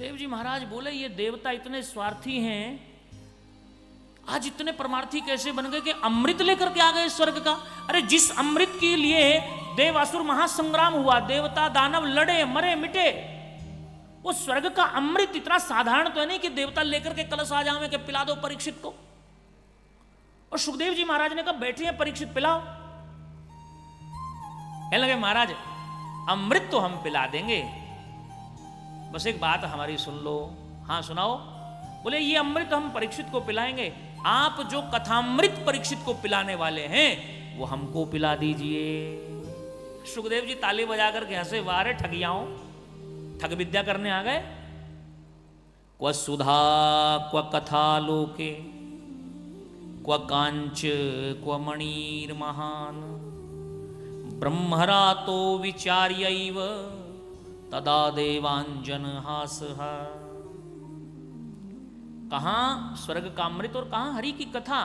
सुखदेव जी महाराज बोले ये देवता इतने स्वार्थी हैं, आज इतने परमार्थी कैसे बन गए कि अमृत लेकर के आ गए स्वर्ग का। अरे जिस अमृत के लिए देवासुर महासंग्राम हुआ, देवता दानव लड़े मरे मिटे, वो स्वर्ग का अमृत इतना साधारण तो है नहीं कि देवता लेकर के कलश आ जावे कि पिला दो परीक्षित को। और सुखदेव जी महाराज ने कहा बैठिए परीक्षित पिलाओ। कहने लगे महाराज अमृत तो हम पिला देंगे, बस एक बात हमारी सुन लो। हाँ सुनाओ। बोले ये अमृत हम परीक्षित को पिलाएंगे, आप जो कथामृत परीक्षित को पिलाने वाले हैं वो हमको पिला दीजिए। सुखदेव जी ताली बजा करके हंसे, वाह रे ठगियाओं, ठग विद्या करने आ गए। क्व सुधा क्व कथा लोके क्व कांच क्व मणिर महान ब्रह्मरा तो विचार्यैव तदा देवांजन हासः। कहां स्वर्ग का अमृत और कहां हरि की कथा।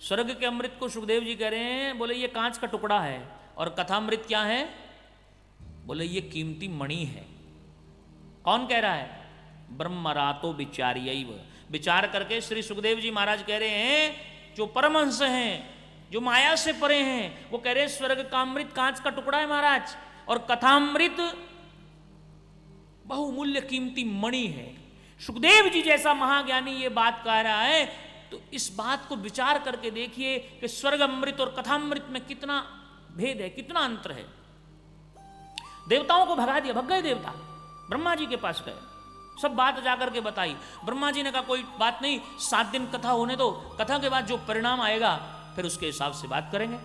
स्वर्ग के अमृत को सुखदेव जी कह रहे हैं, बोले ये कांच का टुकड़ा है, और कथामृत क्या है, बोले ये कीमती मणि है। कौन कह रहा है, ब्रह्मरातो विचार्यैव। विचार करके श्री सुखदेव जी महाराज कह रहे हैं, जो परमहंस हैं, जो माया से परे हैं, वो कह रहे हैं स्वर्ग का अमृत कांच का टुकड़ा है महाराज, और कथामृत बहुमूल्य कीमती मणि है। सुखदेव जी जैसा महाज्ञानी ये बात कह रहा है, तो इस बात को विचार करके देखिए कि स्वर्ग अमृत और कथामृत में कितना भेद है, कितना अंतर है। देवताओं को भगा दिया, भग गए देवता, ब्रह्मा जी के पास गए, सब बात जाकर के बताई। ब्रह्मा जी ने कहा कोई बात नहीं, 7 दिन कथा होने दो, कथा के बाद जो परिणाम आएगा फिर उसके हिसाब से बात करेंगे।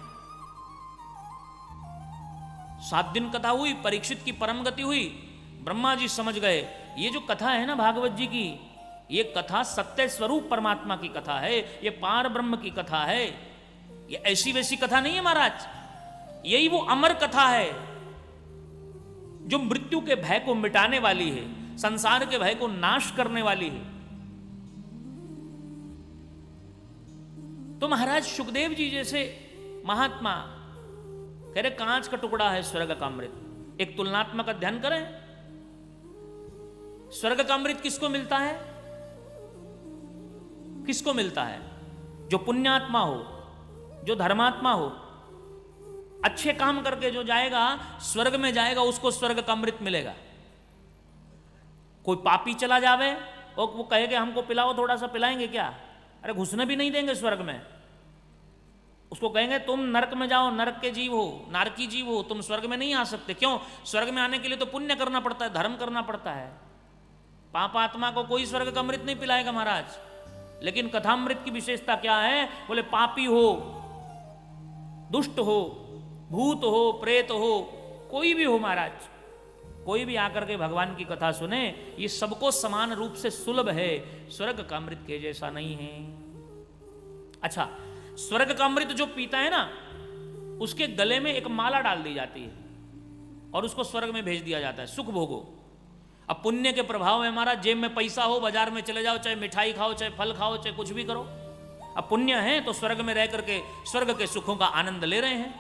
7 दिन कथा हुई, परीक्षित की परम गति हुई। ब्रह्मा जी समझ गए ये जो कथा है ना भागवत जी की, ये कथा सत्य स्वरूप परमात्मा की कथा है, ये पार ब्रह्म की कथा है, ये ऐसी वैसी कथा नहीं है महाराज। यही वो अमर कथा है जो मृत्यु के भय को मिटाने वाली है, संसार के भय को नाश करने वाली है। तो महाराज सुखदेव जी जैसे महात्मा कह रहे कांच का टुकड़ा है स्वर्ग का अमृत। एक तुलनात्मक अध्ययन करें, स्वर्ग का अमृत किसको मिलता है, किसको मिलता है, जो पुण्यात्मा हो, जो धर्मात्मा हो, अच्छे काम करके जो जाएगा स्वर्ग में जाएगा, उसको स्वर्ग का अमृत मिलेगा। कोई पापी चला जावे और वो कहेगा हमको पिलाओ, थोड़ा सा पिलाएंगे क्या, अरे घुसने भी नहीं देंगे स्वर्ग में। उसको कहेंगे तुम नरक में जाओ, नरक के जीव हो, नारकी जीव हो, तुम स्वर्ग में नहीं आ सकते। क्यों, स्वर्ग में आने के लिए तो पुण्य करना पड़ता है, धर्म करना पड़ता है। पापात्मा को कोई स्वर्ग का अमृत नहीं पिलाएगा महाराज। लेकिन कथामृत की विशेषता क्या है, बोले पापी हो, दुष्ट हो, भूत हो, प्रेत हो, कोई भी हो महाराज, कोई भी आकर के भगवान की कथा सुने, ये सबको समान रूप से सुलभ है, स्वर्ग का अमृत के जैसा नहीं है। अच्छा, स्वर्ग का अमृत जो पीता है ना, उसके गले में एक माला डाल दी जाती है और उसको स्वर्ग में भेज दिया जाता है, सुख भोगो। अब पुण्य के प्रभाव में हमारा जेब में पैसा हो, बाजार में चले जाओ, चाहे मिठाई खाओ, चाहे फल खाओ, चाहे कुछ भी करो, अब पुण्य है तो स्वर्ग में रह करके स्वर्ग के सुखों का आनंद ले रहे हैं।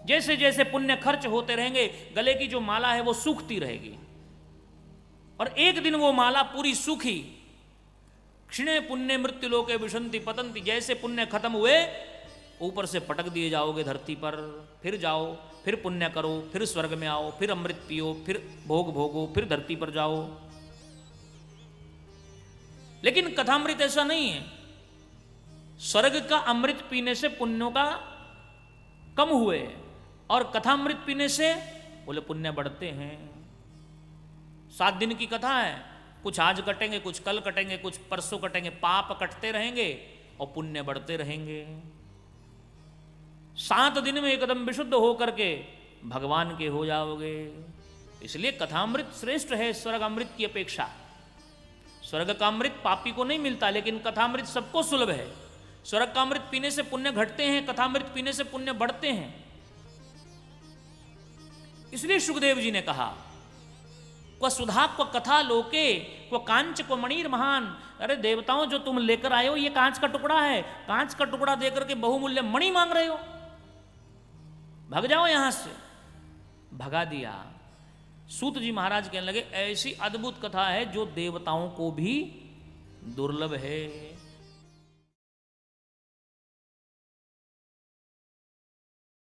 जैसे जैसे पुण्य खर्च होते रहेंगे, गले की जो माला है वो सूखती रहेगी, और एक दिन वो माला पूरी सूखी, क्षीणे पुण्य मृत्यु लोके विशंति पतंति, जैसे पुण्य खत्म हुए ऊपर से पटक दिए जाओगे धरती पर, फिर जाओ, फिर पुण्य करो, फिर स्वर्ग में आओ, फिर अमृत पियो, फिर भोग भोगो, फिर धरती पर जाओ। लेकिन कथामृत ऐसा नहीं है। स्वर्ग का अमृत पीने से पुण्यों का कम हुए, और कथामृत पीने से बोले पुण्य बढ़ते हैं। 7 दिन की कथा है, कुछ आज कटेंगे, कुछ कल कटेंगे, कुछ परसों कटेंगे, पाप कटते रहेंगे और पुण्य बढ़ते रहेंगे। 7 दिन में एकदम विशुद्ध होकर के भगवान के हो जाओगे। इसलिए कथामृत श्रेष्ठ है स्वर्ग अमृत की अपेक्षा। स्वर्ग का अमृत पापी को नहीं मिलता, लेकिन कथामृत सबको सुलभ है। स्वर्ग का अमृत पीने से पुण्य घटते हैं, कथामृत पीने से पुण्य बढ़ते हैं। इसलिए सुखदेव जी ने कहा क्व सुधा क्व कथा लोके क्व कांच क्व मणिर महान। अरे देवताओं, जो तुम लेकर आए हो ये कांच का टुकड़ा है, कांच का टुकड़ा देकर के बहुमूल्य मणि मांग रहे हो, भग जाओ यहां से। भगा दिया। सूत जी महाराज कहने लगे ऐसी अद्भुत कथा है जो देवताओं को भी दुर्लभ है।